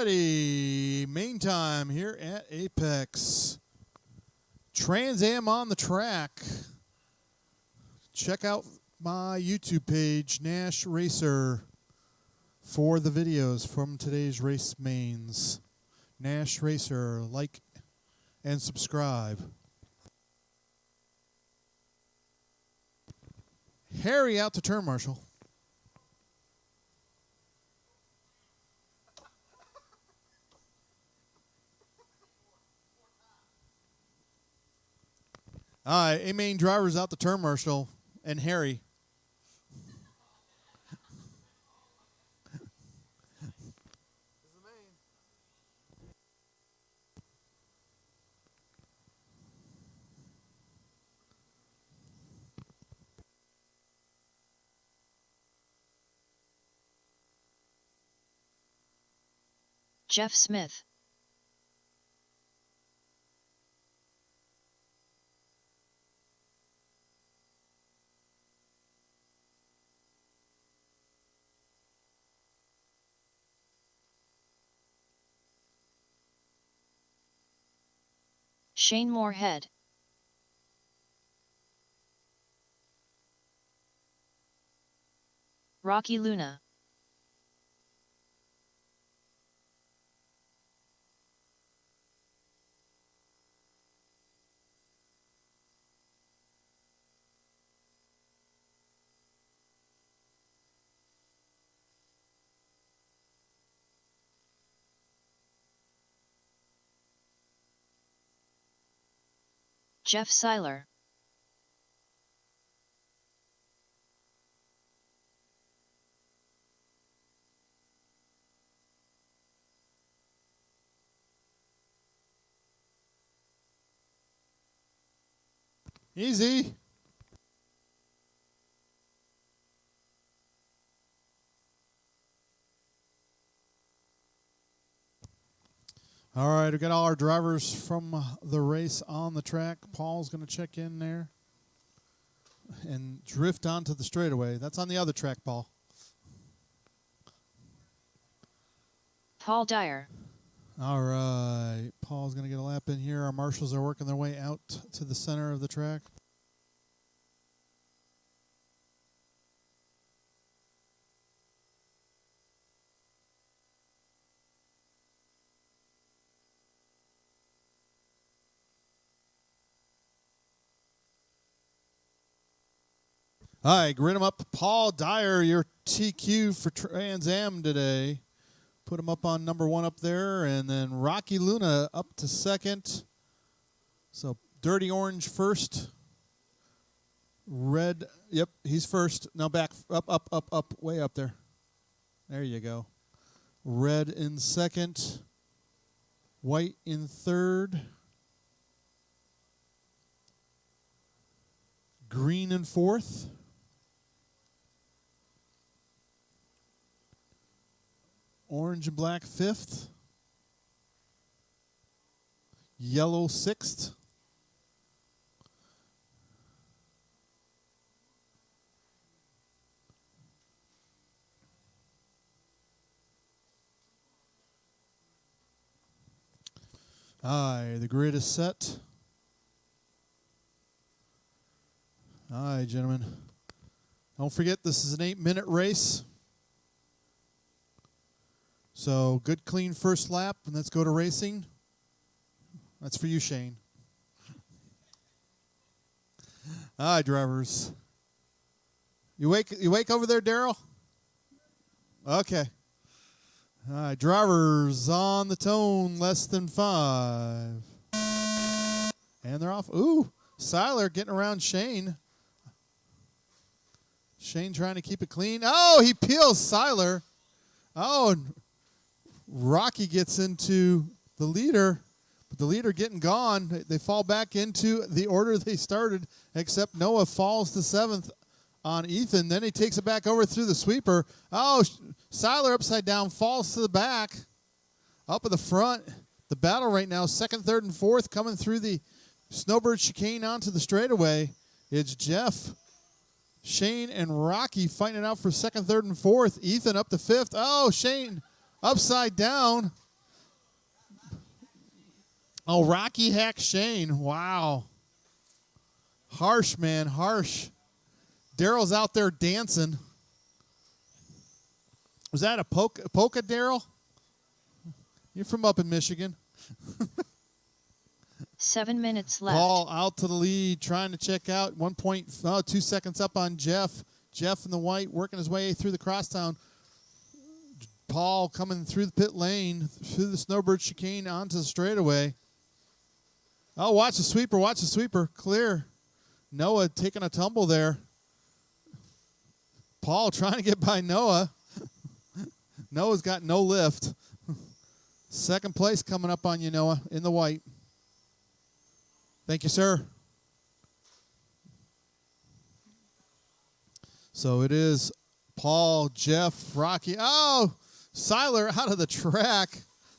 Ready, main time here at Apex. Trans Am on the track. Check out my YouTube page, Nash Racer, for the videos from today's race mains. Nash Racer, like and subscribe. Harry out to turn marshal. All right, A-main drivers out the turn marshal, and Harry. Jeff Smith. Shane Moorhead. Rocky Luna. Jeff Seiler. Easy. All right, we got all our drivers from the race on the track. Paul's going to check in there and drift onto the straightaway. That's on the other track, Paul. Paul Dyer. All right, Paul's going to get a lap in here. Our marshals are working their way out to the center of the track. All right, grid him up. Paul Dyer, your TQ for Trans Am today. Put him up on number 1 up there. And then Rocky Luna up to second. So Dirty Orange first. Red, yep, he's first. Now back, up, way up there. There you go. Red in second. White in third. Green in fourth. Orange and black fifth. Yellow sixth. Aye, the grid is set. Aye, gentlemen. Don't forget, this is an 8-minute race. So, good, clean first lap, and let's go to racing. That's for you, Shane. Aye, drivers. You wake over there, Daryl? Okay. All right, drivers on the tone, less than 5. And they're off. Ooh, Seiler getting around Shane. Shane trying to keep it clean. Oh, he peels Seiler. Oh, and Rocky gets into the leader, but the leader getting gone. They fall back into the order they started, except Noah falls to 7th on Ethan. Then he takes it back over through the sweeper. Oh, Seiler upside down, falls to the back. Up at the front. The battle right now, 2nd, 3rd, and 4th, coming through the Snowbird chicane onto the straightaway. It's Jeff, Shane, and Rocky fighting it out for 2nd, 3rd, and 4th. Ethan up to 5th. Oh, Shane upside down. Oh, Rocky hack Shane. Wow. Harsh, man, harsh. Daryl's out there dancing. Was that a polka Daryl? You're from up in Michigan. 7 minutes left. Paul out to the lead, trying to check out. 2 seconds up on Jeff. Jeff in the white, working his way through the crosstown. Paul coming through the pit lane, through the snowbird chicane onto the straightaway. Oh, watch the sweeper, watch the sweeper. Clear. Noah taking a tumble there. Paul trying to get by Noah. Noah's got no lift. Second place coming up on you, Noah, in the white. Thank you, sir. So it is Paul, Jeff, Rocky. Oh, Seiler out of the track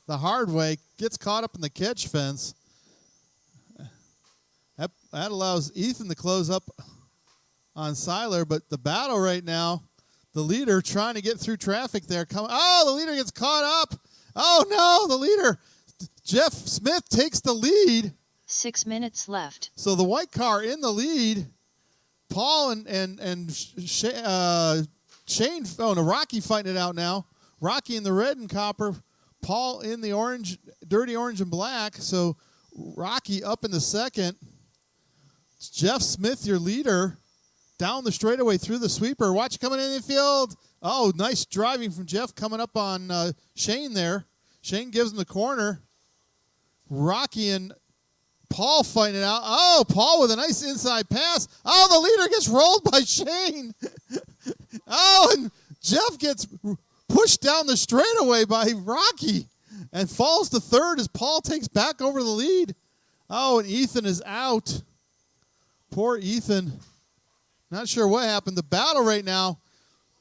the hard way. Gets caught up in the catch fence. That allows Ethan to close up on Seiler, but the battle right now, the leader trying to get through traffic there. Oh, the leader gets caught up. Oh, no, the leader. Jeff Smith takes the lead. 6 minutes left. So the white car in the lead. Paul and Shane, oh, no, Rocky fighting it out now. Rocky in the red and copper. Paul in the orange, dirty orange and black. So Rocky up in the second. Jeff Smith, your leader, down the straightaway through the sweeper. Watch coming in the field. Oh, nice driving from Jeff coming up on Shane there. Shane gives him the corner. Rocky and Paul fighting it out. Oh, Paul with a nice inside pass. Oh, the leader gets rolled by Shane. Oh, and Jeff gets pushed down the straightaway by Rocky and falls to third as Paul takes back over the lead. Oh, and Ethan is out. Poor Ethan. Not sure what happened. The battle right now,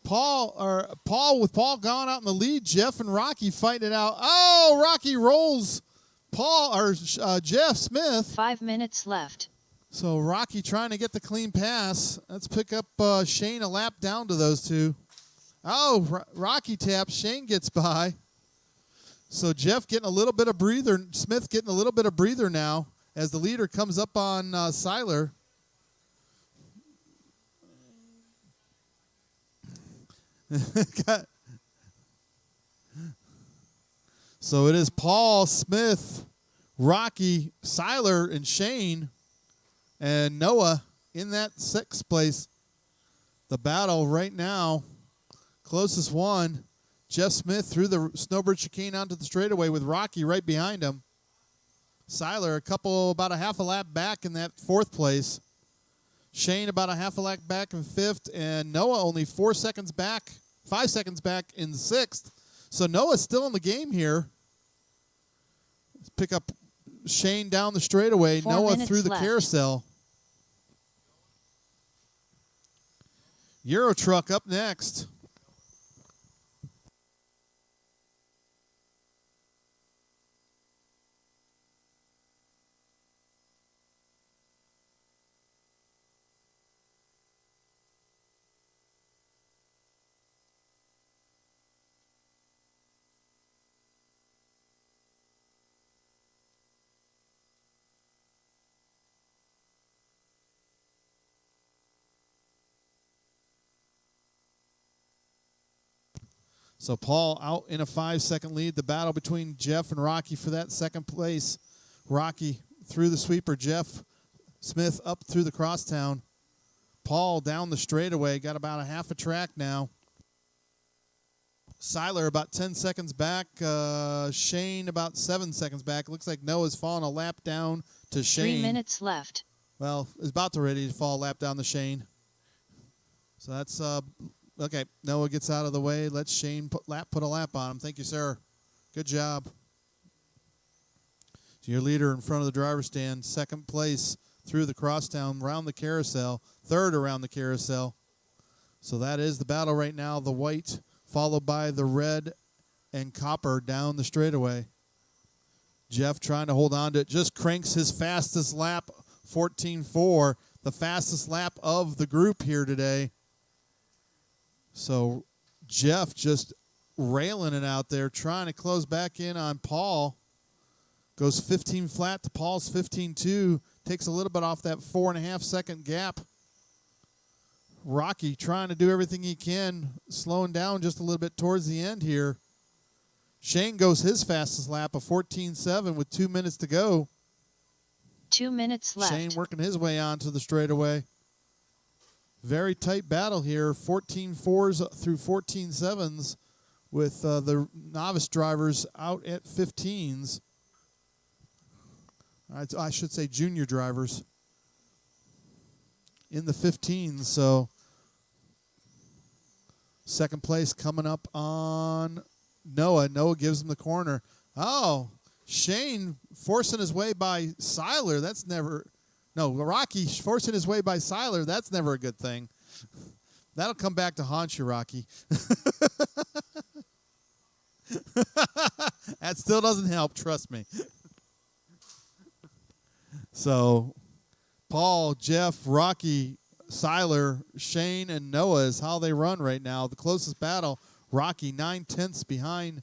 Paul gone out in the lead, Jeff and Rocky fighting it out. Oh, Rocky rolls Jeff Smith. 5 minutes left. So Rocky trying to get the clean pass. Let's pick up Shane a lap down to those two. Oh, Rocky taps. Shane gets by. So Jeff getting a little bit of breather. Smith getting a little bit of breather now as the leader comes up on Seiler. So it is Paul, Smith, Rocky, Seiler, and Shane, and Noah in that sixth place. The battle right now, closest one, Jeff Smith through the snowbird chicane onto the straightaway with Rocky right behind him. Seiler about a half a lap back in that fourth place. Shane about a half a lap back in fifth, and Noah only 5 seconds back in sixth. So Noah's still in the game here. Let's pick up Shane down the straightaway. 4 Noah minutes through the left. carousel. Euro Truck up next. So Paul out in a 5-second lead. The battle between Jeff and Rocky for that second place. Rocky through the sweeper. Jeff Smith up through the crosstown. Paul down the straightaway. Got about a half a track now. Seiler about 10 seconds back. Shane about 7 seconds back. Looks like Noah's fallen a lap down to Shane. 3 minutes left. Well, is about to ready to fall a lap down to Shane. So that's okay. Noah gets out of the way. Let's Shane put a lap on him. Thank you, sir. Good job. So your leader in front of the driver's stand, second place through the crosstown, around the carousel, third around the carousel. So that is the battle right now. The white followed by the red and copper down the straightaway. Jeff trying to hold on to it. Just cranks his fastest lap, 14.4, the fastest lap of the group here today. So Jeff just railing it out there, trying to close back in on Paul. Goes 15 flat to Paul's 15-2. Takes a little bit off that 4.5 second gap. Rocky trying to do everything he can, slowing down just a little bit towards the end here. Shane goes his fastest lap of 14.7 with 2 minutes to go. 2 minutes left. Shane working his way onto the straightaway. Very tight battle here. 14.4s through 14.7s with the novice drivers out at 15s. I should say junior drivers in the 15s. So second place coming up on Noah. Noah gives him the corner. Oh, Shane forcing his way by Seiler. That's never... No, Rocky forcing his way by Seiler. That's never a good thing. That'll come back to haunt you, Rocky. That still doesn't help, trust me. So, Paul, Jeff, Rocky, Seiler, Shane, and Noah is how they run right now. The closest battle, Rocky 9/10 behind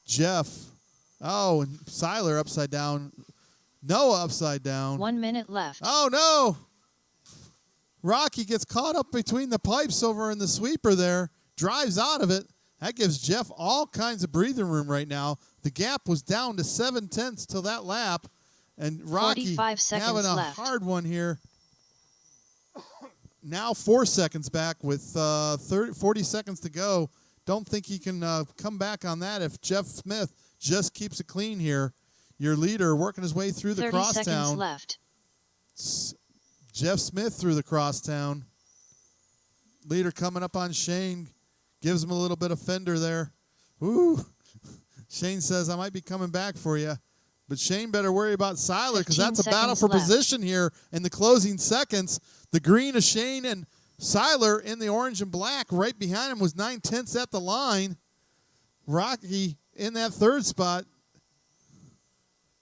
Jeff. Oh, and Seiler upside down. Noah upside down. 1 minute left. Oh, no. Rocky gets caught up between the pipes over in the sweeper there. Drives out of it. That gives Jeff all kinds of breathing room right now. The gap was down to 7/10 till that lap. And Rocky 45 seconds having a left. hard one here. Now 4 seconds back with 40 seconds to go. Don't think he can come back on that if Jeff Smith just keeps it clean here. Your leader working his way through the 30 crosstown. seconds left. Jeff Smith through the crosstown. Leader coming up on Shane. Gives him a little bit of fender there. Ooh. Shane says, I might be coming back for you. But Shane better worry about Seiler because that's a battle for position here in the closing seconds. The green of Shane and Seiler in the orange and black. Right behind him was 9/10 at the line. Rocky in that third spot.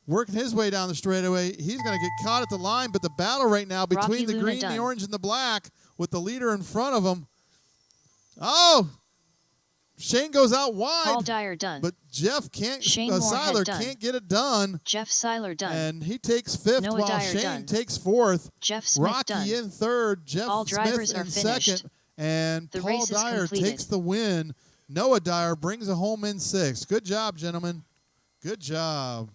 Working his way down the straightaway. He's going to get caught at the line, but the battle right now between the green, the orange, and the black with the leader in front of him. Oh, Shane goes out wide. Paul Dyer done. But Jeff can't, Seiler can't get it done. Jeff Seiler done. And he takes fifth Noah while Dyer Shane done. takes fourth. Jeff Smith Rocky done. in third. Jeff All drivers Smith in are finished. second. And The Paul race is Dyer completed. takes the win. Noah Dyer brings it home in sixth. Good job, gentlemen. Good job.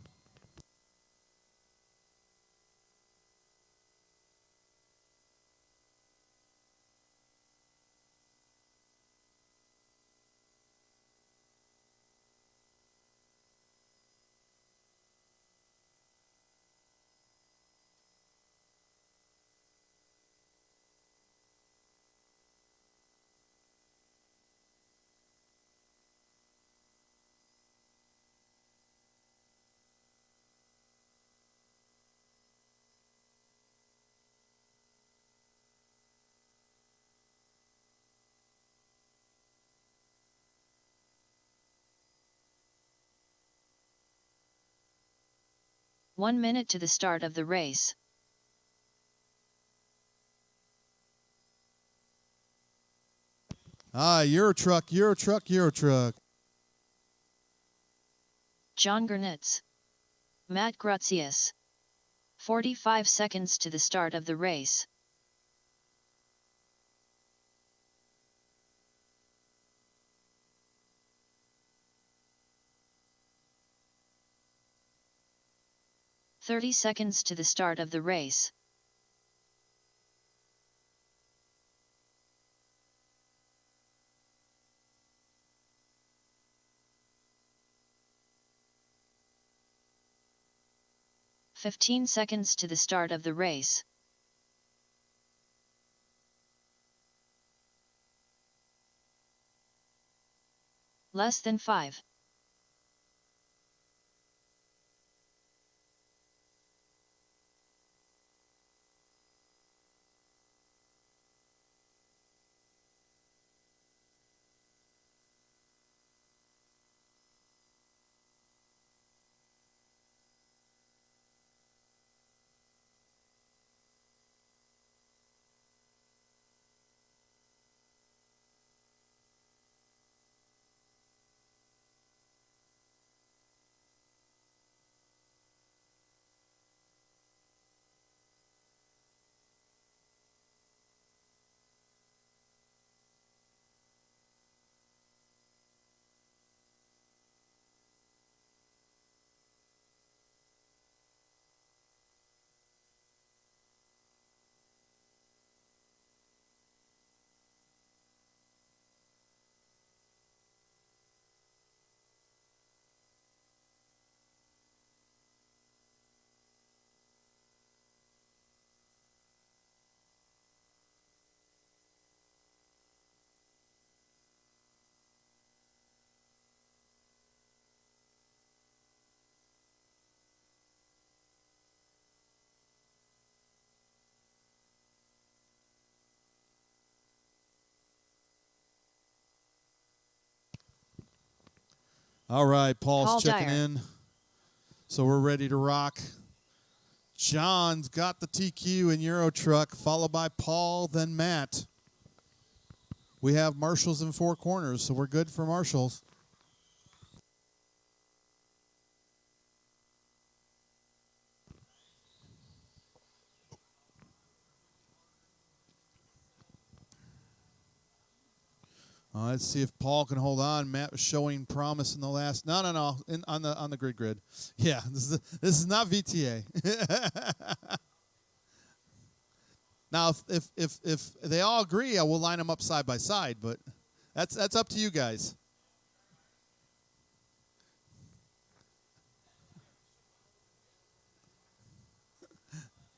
One minute to the start of the race. Euro truck, Euro truck, Euro truck. John Gernitz. Matt Grutzius. 45 seconds to the start of the race. "30 seconds to the start of the race. "15 seconds to the start of the race. Less than 5. All right, Paul's Paul checking Dyer. in. So we're ready to rock. John's got the TQ in Euro Truck, followed by Paul, then Matt. We have marshals in 4 corners, so we're good for marshals. Let's see if Paul can hold on. Matt was showing promise in the last. No. On the grid. Yeah, this is not VTA. Now, if they all agree, I will line them up side by side. But that's up to you guys.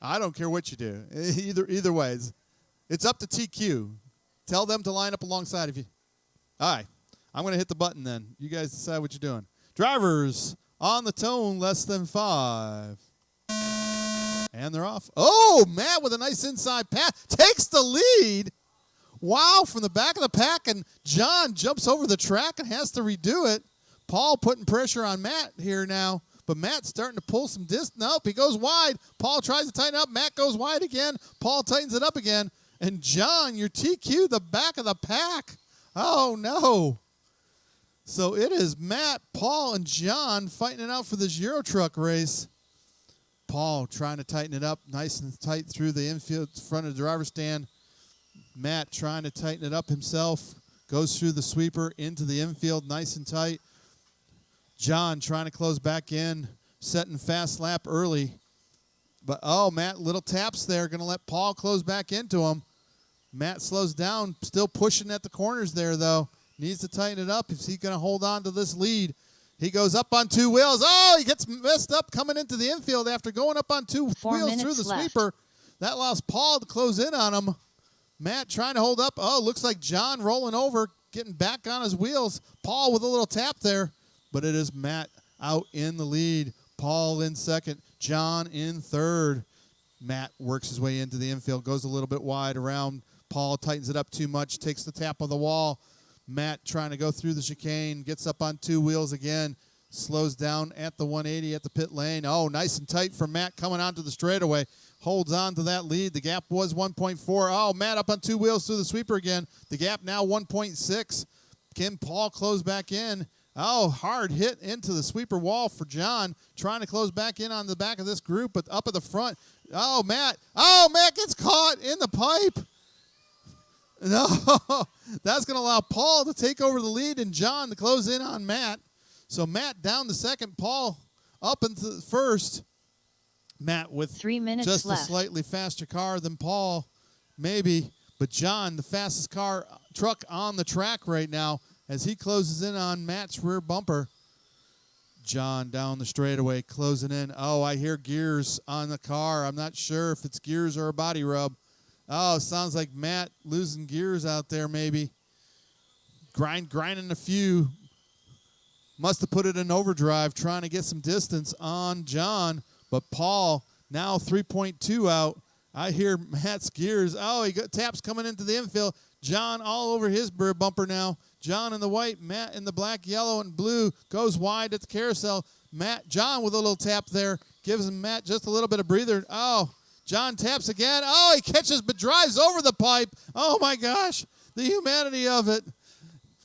I don't care what you do. Either ways, it's up to TQ. Tell them to line up alongside of you. All right, I'm going to hit the button then. You guys decide what you're doing. Drivers on the tone, less than 5. And they're off. Oh, Matt with a nice inside pass. Takes the lead. Wow, from the back of the pack, and John jumps over the track and has to redo it. Paul putting pressure on Matt here now, but Matt's starting to pull some distance. Nope, he goes wide. Paul tries to tighten up. Matt goes wide again. Paul tightens it up again. And John, your TQ, the back of the pack. Oh, no. So it is Matt, Paul, and John fighting it out for this Euro Truck race. Paul trying to tighten it up nice and tight through the infield front of the driver's stand. Matt trying to tighten it up himself. Goes through the sweeper into the infield nice and tight. John trying to close back in, setting fast lap early. But, oh, Matt, little taps there. Going to let Paul close back into him. Matt slows down, still pushing at the corners there, though. Needs to tighten it up if he's going to hold on to this lead. He goes up on 2 wheels. Oh, he gets messed up coming into the infield after going up on 2 wheels through the sweeper. That allows Paul to close in on him. Matt trying to hold up. Oh, looks like John rolling over, getting back on his wheels. Paul with a little tap there, but it is Matt out in the lead. Paul in second. John in third. Matt works his way into the infield, goes a little bit wide around. Paul tightens it up too much, takes the tap of the wall. Matt trying to go through the chicane, gets up on 2 wheels again, slows down at the 180 at the pit lane. Oh, nice and tight for Matt coming onto the straightaway. Holds on to that lead. The gap was 1.4. Oh, Matt up on 2 wheels through the sweeper again. The gap now 1.6. Can Paul close back in? Oh, hard hit into the sweeper wall for John. Trying to close back in on the back of this group, but up at the front. Oh, Matt. Oh, Matt gets caught in the pipe. No, that's going to allow Paul to take over the lead and John to close in on Matt. So Matt down to second, Paul up into first. Matt with 3 minutes just left. a slightly faster car than Paul, maybe. But John, the fastest truck on the track right now as he closes in on Matt's rear bumper. John down the straightaway, closing in. Oh, I hear gears on the car. I'm not sure if it's gears or a body rub. Oh, sounds like Matt losing gears out there maybe. Grinding a few. Must have put it in overdrive trying to get some distance on John. But Paul now 3.2 out. I hear Matt's gears. Oh, he got taps coming into the infield. John all over his rear bumper now. John in the white, Matt in the black, yellow, and blue. Goes wide at the carousel. John with a little tap there. Gives him Matt just a little bit of breather. Oh, John taps again. Oh, he catches but drives over the pipe. Oh, my gosh. The humanity of it.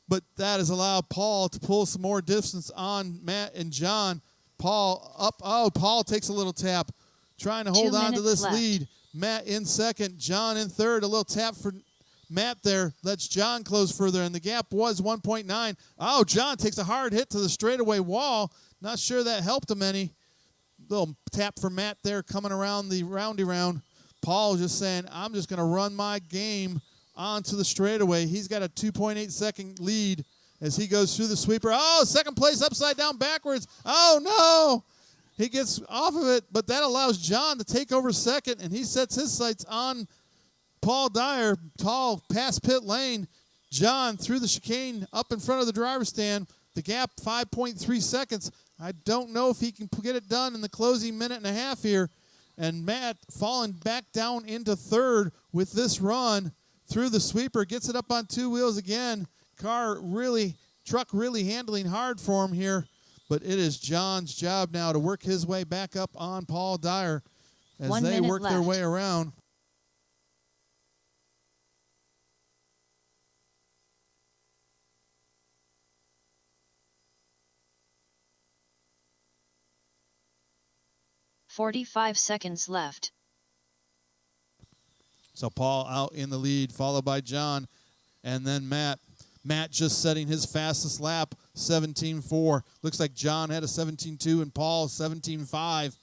But that has allowed Paul to pull some more distance on Matt and John. Paul up. Oh, Paul takes a little tap. Trying to hold on to this lead. Matt in second. John in third. A little tap for Matt there. Lets John close further. And the gap was 1.9. Oh, John takes a hard hit to the straightaway wall. Not sure that helped him any. Little tap for Matt there coming around the roundy round. Paul just saying, I'm just going to run my game onto the straightaway. He's got a 2.8 second lead as he goes through the sweeper. Oh, second place upside down backwards. Oh, no. He gets off of it, but that allows John to take over second, and he sets his sights on Paul Dyer. Tall past pit lane. John through the chicane up in front of the driver's stand. The gap 5.3 seconds. I don't know if he can get it done in the closing minute and a half here. And Matt falling back down into third with this run through the sweeper. Gets it up on 2 wheels again. Car really truck really handling hard for him here, but it is John's job now to work his way back up on Paul Dyer as 1 they minute work their left. way around. "45 seconds left." So Paul out in the lead, followed by John, and then Matt. Matt just setting his fastest lap, 17.4. Looks like John had a 17.2 and Paul 17.5.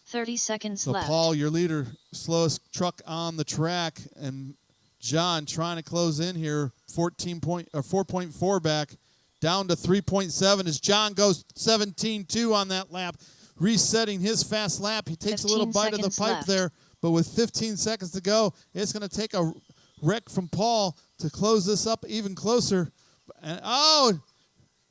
30 seconds So left. Paul, your leader, slowest truck on the track, and John trying to close in here, 4.4 back, down to 3.7 as John goes 17.2 on that lap, resetting his fast lap. He takes a little 15 bite of the seconds pipe left. there, but with 15 seconds to go, it's going to take a wreck from Paul to close this up even closer. And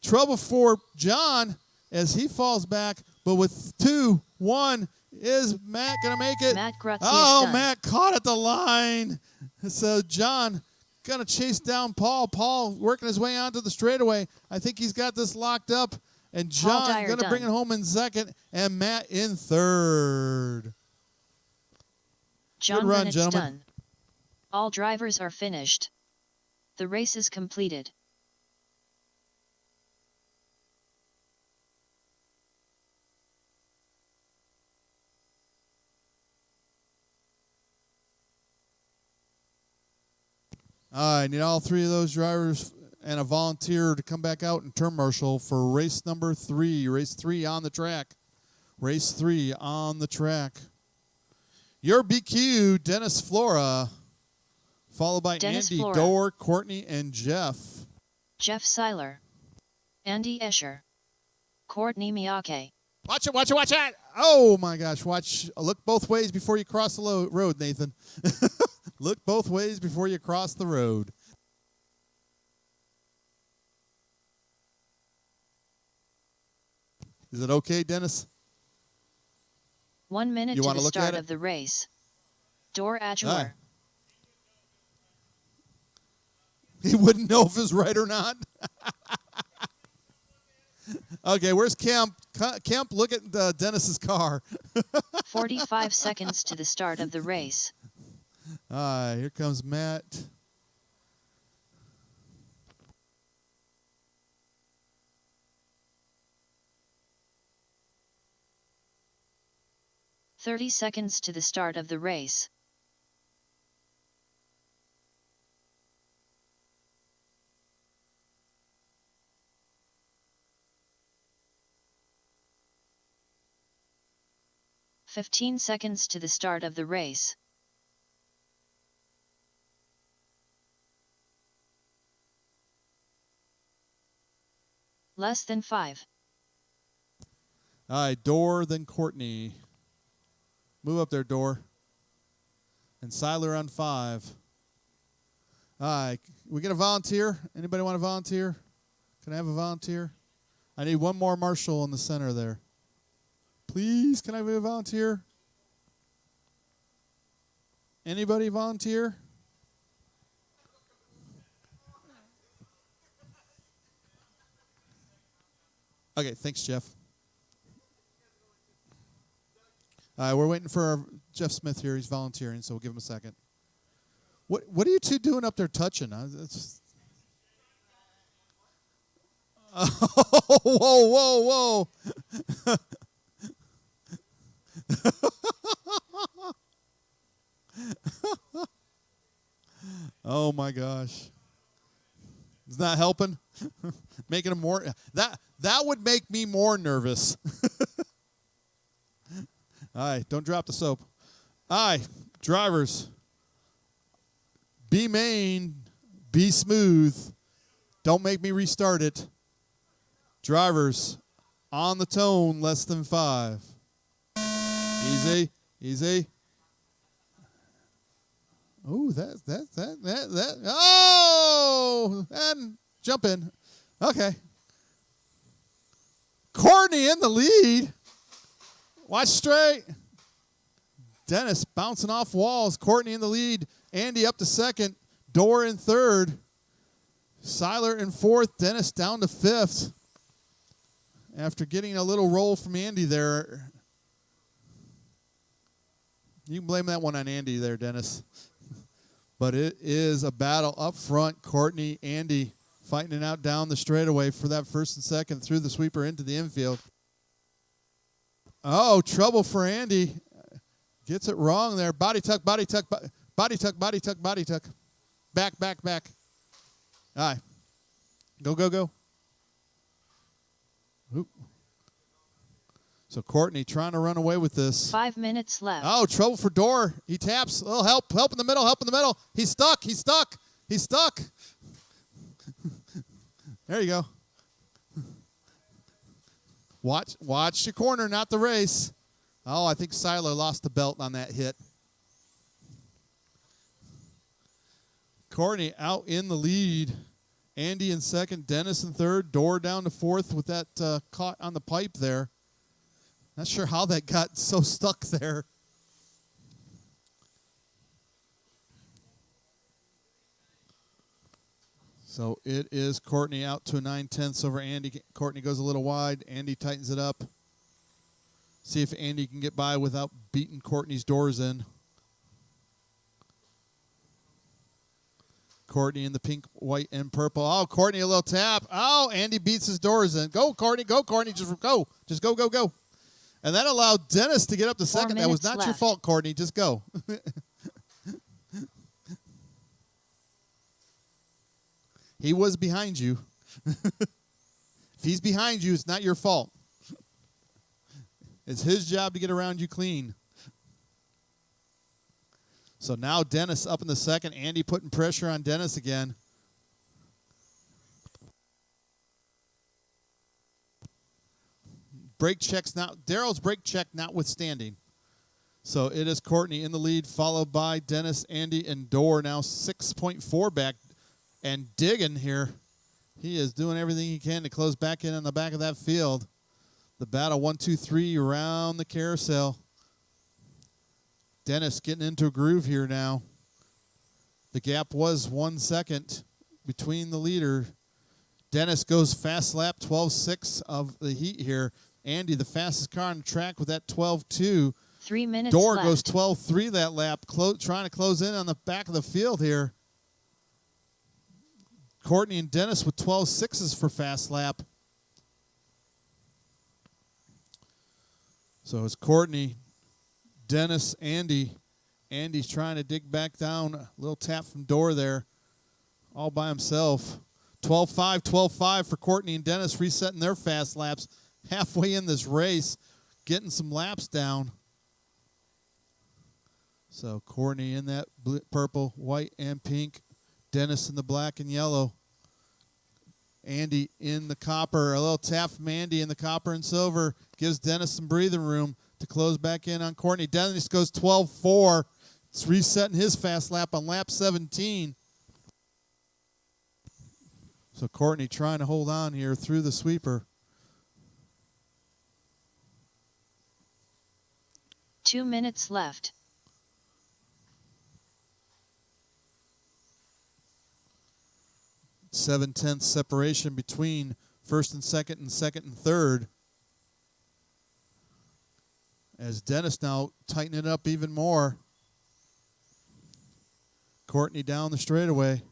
trouble for John as he falls back, but with 2-1, is Matt going to make it? Matt Grutzius done. Matt caught at the line. So John going to chase down Paul. Paul working his way onto the straightaway. I think he's got this locked up. And John Dyer going to bring it done. home in second, and Matt in third. John Good run, Rennett's gentlemen. done. All drivers are finished. The race is completed. I need all three of those drivers and a volunteer to come back out and turn marshal for race number 3. Race 3 on the track. Race 3 on the track. Your BQ, Dennis Flora, followed by Dennis Andy Flora. Dorr, Courtney, and Jeff. Jeff Seiler. Andy Escher. Courtney Miyake. Watch it, watch it, watch it. Oh, my gosh. Look both ways before you cross the road, Nathan. Look both ways before you cross the road. Is it okay, Dennis? 1 minute You to wanna the look at start it? of the race. Door Adjor. Aye. He wouldn't know if it's right or not. Okay, where's Kemp? Kemp, look at Dennis's car. 45 seconds to the start of the race. Here comes Matt. "30 seconds to the start of the race. "15 seconds to the start of the race. Less than 5. All right, Dorr, then Courtney. Move up there, Dorr. And Seiler on 5. All right, we get a volunteer? Anybody want to volunteer? Can I have a volunteer? I need one more marshal in the center there. Please, can I have a volunteer? Anybody volunteer? Okay, thanks, Jeff. We're waiting for Jeff Smith here. He's volunteering, so we'll give him a second. What are you two doing up there touching? Oh, whoa. Oh, my gosh. It's not helping? Making him more... That would make me more nervous. All right, don't drop the soap. All right, drivers. Be main, be smooth. Don't make me restart it. Drivers, on the tone, less than 5. Easy, easy. Oh, that. Oh, and jump in. Okay. Courtney in the lead. Watch straight. Dennis bouncing off walls. Courtney in the lead. Andy up to second. Dorr in third. Seiler in fourth, Dennis down to fifth. After getting a little roll from Andy there. You can blame that one on Andy there, Dennis. But it is a battle up front. Courtney, Andy fighting it out down the straightaway for that first and second through the sweeper into the infield. Oh, trouble for Andy. Gets it wrong there. Body tuck, body tuck, body tuck, body tuck, body tuck. Back, back, back. All right. Go, go, go. Oop. So Courtney trying to run away with this. 5 minutes left. Oh, trouble for Dorr. He taps. Oh, help. Help in the middle. Help in the middle. He's stuck. He's stuck. He's stuck. There you go. Watch your corner, not the race. Oh, I think Seiler lost the belt on that hit. Courtney out in the lead. Andy in second, Dennis in third, Dorr down to fourth with that caught on the pipe there. Not sure how that got so stuck there. So it is Courtney out to a 9/10 over Andy. Courtney goes a little wide. Andy tightens it up. See if Andy can get by without beating Courtney's doors in. Courtney in the pink, white, and purple. Oh, Courtney a little tap. Oh, Andy beats his doors in. Go, Courtney. Go, Courtney. Just go. Just go, go, go. And that allowed Dennis to get up to second. That was not your fault, Courtney. Just go. He was behind you. If he's behind you, it's not your fault. It's his job to get around you clean. So now Dennis up in the second. Andy putting pressure on Dennis again. Brake checks now. Daryl's brake check notwithstanding. So it is Courtney in the lead, followed by Dennis, Andy, and Dorr. Now 6.4 back and digging here. He is doing everything he can to close back in on the back of that field. The battle 1, 2, 3 around the carousel. Dennis getting into a groove here now. The gap was 1 second between the leader. Dennis goes fast lap, 12.6 of the heat here. Andy, the fastest car on the track with that 12.2. 3 minutes Dorr left. goes 12.3 that lap, trying to close in on the back of the field here. Courtney and Dennis with 12.6s for fast lap. So it's Courtney, Dennis, Andy. Andy's trying to dig back down. A little tap from Dorr there, all by himself. 12.5, 12.5 for Courtney and Dennis, resetting their fast laps halfway in this race, getting some laps down. So Courtney in that purple, white, and pink. Dennis in the black and yellow. Andy in the copper. A little tap from Andy in the copper and silver. Gives Dennis some breathing room to close back in on Courtney. Dennis goes 12.4. It's resetting his fast lap on lap 17. So Courtney trying to hold on here through the sweeper. 2 minutes left. 7/10 separation between first and second and third. As Dennis now tightening it up even more. Courtney down the straightaway.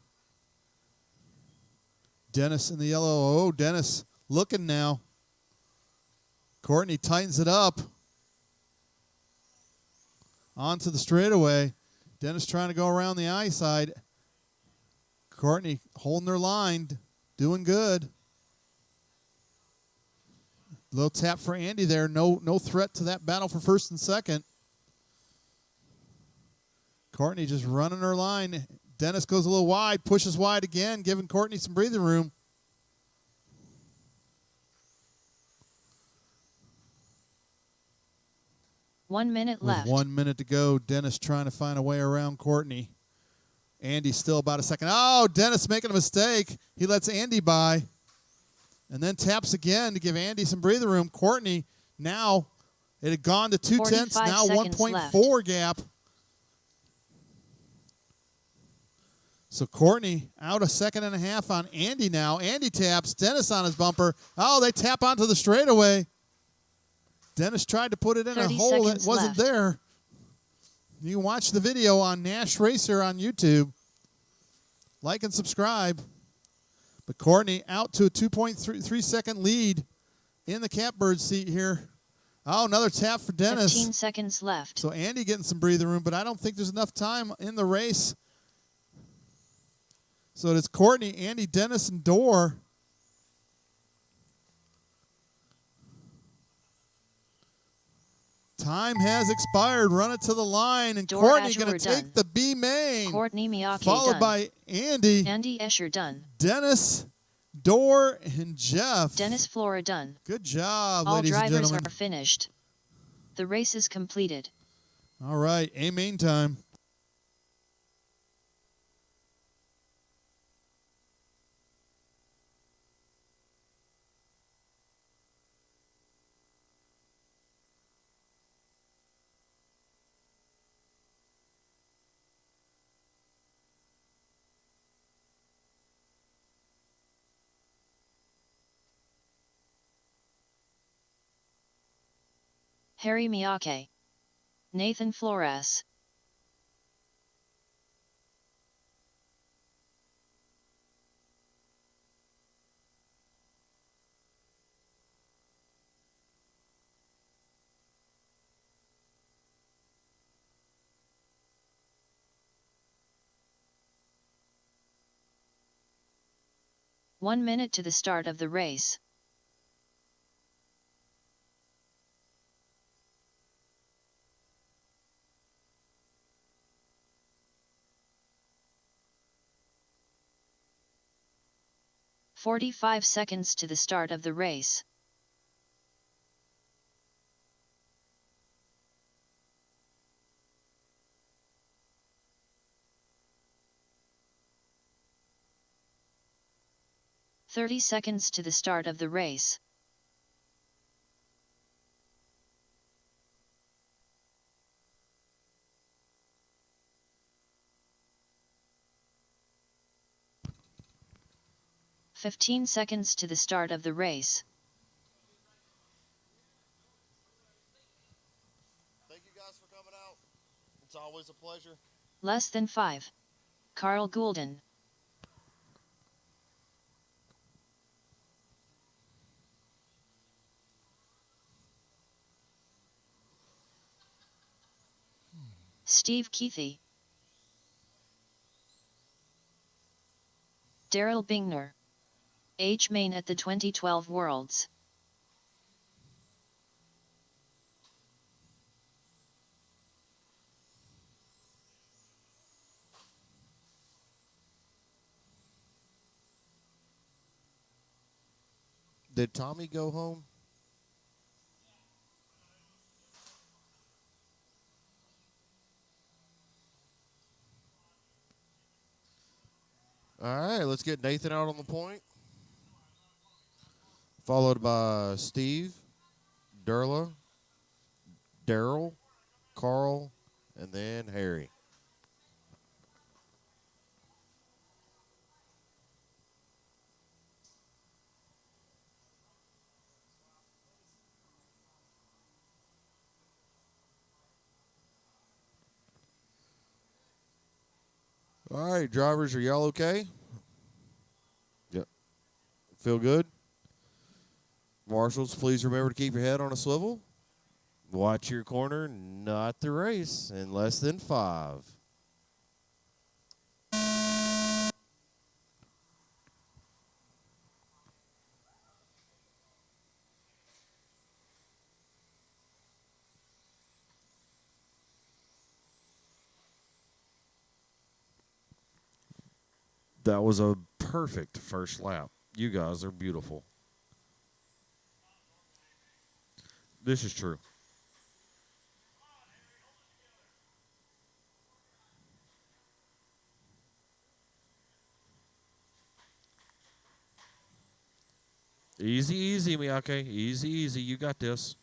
Dennis in the yellow. Oh, Dennis looking now. Courtney tightens it up. Onto the straightaway. Dennis trying to go around the eye side. Courtney holding their line, doing good. Little tap for Andy there. No threat to that battle for first and second. Courtney just running her line. Dennis goes a little wide, pushes wide again, giving Courtney some breathing room. One minute left. 1 minute to go. Dennis trying to find a way around Courtney. Andy still about a second. Oh, Dennis making a mistake. He lets Andy by. And then taps again to give Andy some breathing room. Courtney, now it had gone to 2/10, now 1.4 gap. So Courtney out a second and a half on Andy now. Andy taps. Dennis on his bumper. Oh, they tap onto the straightaway. Dennis tried to put it in a hole that wasn't there. You can watch the video on Nash Racer on YouTube. Like and subscribe. But Courtney out to a 2.3 second lead in the catbird seat here. Oh, another tap for Dennis. 15 seconds left. So Andy getting some breathing room, but I don't think there's enough time in the race. So it's Courtney, Andy, Dennis, and Dorr. Time has expired. Run it to the line, and Courtney going to take the B main. Courtney Miyake followed by Andy. Andy Escher done. Dennis, Dorr, and Jeff. Dennis Flora done. Good job, all ladies and gentlemen. All drivers are finished. The race is completed. All right, A main time. Harry Miyake. Nathan Flores. One minute to the start of the race. "45 seconds to the start of the race. "30 seconds to the start of the race. "15 seconds to the start of the race. Thank you guys for coming out. It's always a pleasure. Less than 5. Carl Goulden. Steve Keithy. Daryl Bingner. H. Main at the 2012 Worlds. Did Tommy go home? All right, let's get Nathan out on the point. Followed by Steve, Daryl, Carl, and then Harry. All right, drivers, are y'all okay? Yep. Feel good? Marshals, please remember to keep your head on a swivel. Watch your corner, not the race, in less than 5. That was a perfect first lap. You guys are beautiful. This is true. Easy, easy, Miyake. Easy, easy. You got this.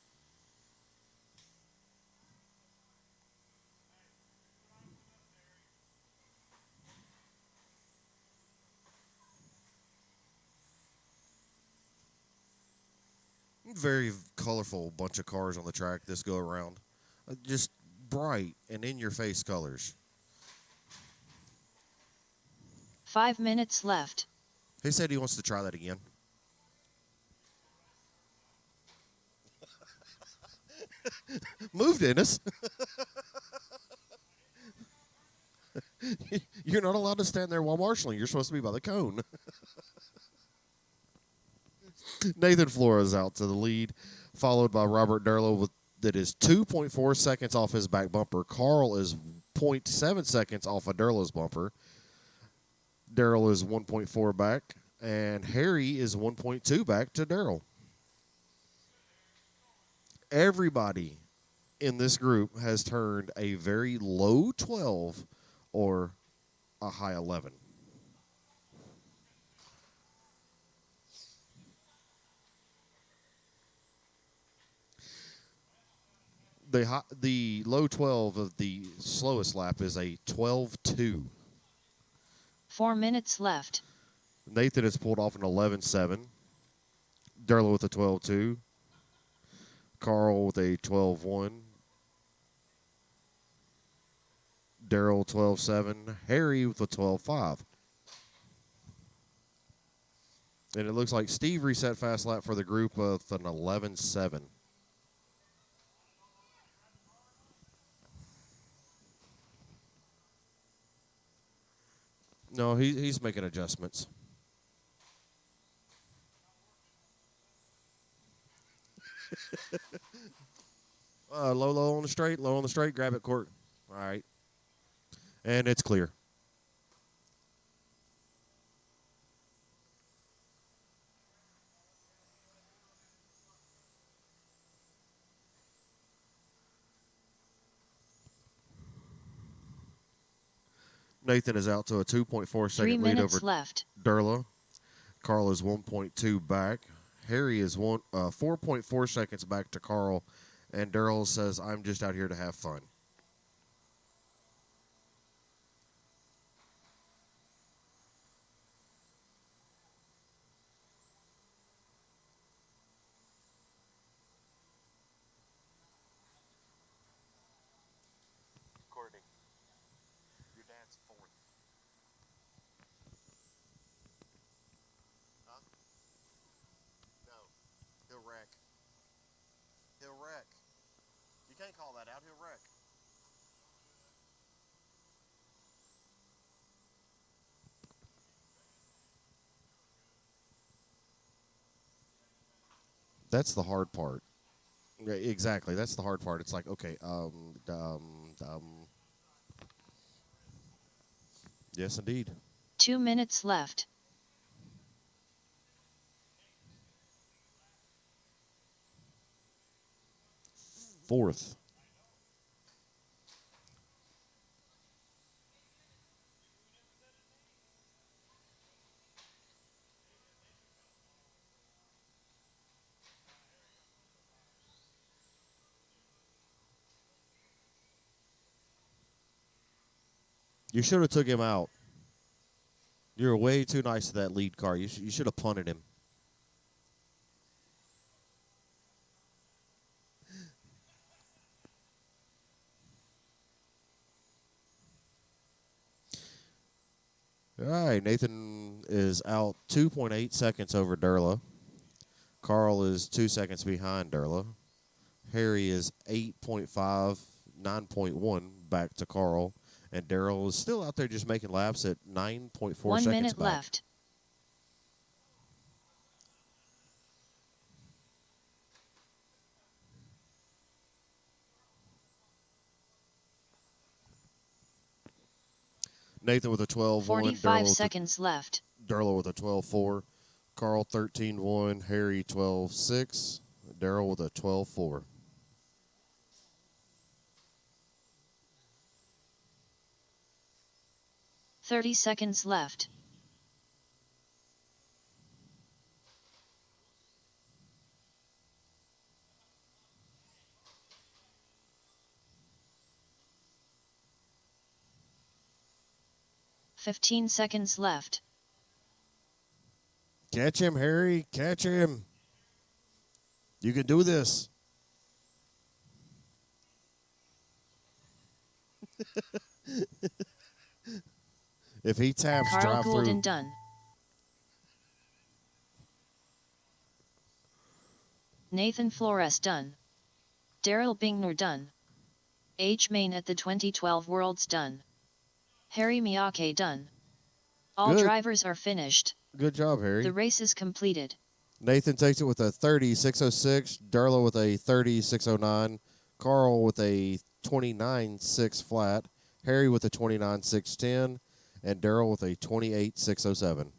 Very colorful bunch of cars on the track this go around. Just bright and in-your-face colors. 5 minutes left. He said he wants to try that again. Move, Dennis. You're not allowed to stand there while marshalling. You're supposed to be by the cone. Nathan Flores out to the lead, followed by Robert Derlo that is 2.4 seconds off his back bumper. Carl is 0.7 seconds off of Derlo's bumper. Darrell is 1.4 back, and Harry is 1.2 back to Darrell. Everybody in this group has turned a very low 12 or a high 11. The low 12 of the slowest lap is a 12.2. 4 minutes left. Nathan has pulled off an 11.7. Darla with a 12.2. Carl with a 12.1. Darrell 12.7. Harry with a 12.5. And it looks like Steve reset fast lap for the group with an 11.7. No, he's making adjustments. Low on the straight, grab it, Court. All right. And it's clear. Nathan is out to a 2.4 3 second lead minutes over left. Derla. Carl is 1.2 back. Harry is 4.4 seconds back to Carl. And Darrell says, I'm just out here to have fun. Courtney, your dad's fourth. Huh? No. He'll wreck. He'll wreck. You can't call that out. He'll wreck. That's the hard part. Yeah, exactly. That's the hard part. It's like, okay, yes, indeed. 2 minutes left. Fourth. You should have took him out. You're way too nice to that lead car. You should have punted him. All right, Nathan is out 2.8 seconds over Derla. Carl is 2 seconds behind Derla. Harry is 8.5, 9.1 back to Carl. And Darrell is still out there just making laps at 9.4 seconds 1 minute back. left. Nathan with a 12.1. 45 seconds left. Darrell with a 12.4. Carl 13.1. Harry 12.6. Darrell with a 12.4. 30 seconds left. "15 seconds left. Catch him, Harry. Catch him. You can do this. If he taps, Carl drive Goulden through. done. Nathan Flores done. Daryl Bingner done. H. Main at the 2012 Worlds done. Harry Miyake done. All Good. drivers are finished. Good job, Harry. The race is completed. Nathan takes it with a 30.606. Darla with a 30.609. Carl with a 29.6 flat. Harry with a 29.610. And Daryl with a 28.607.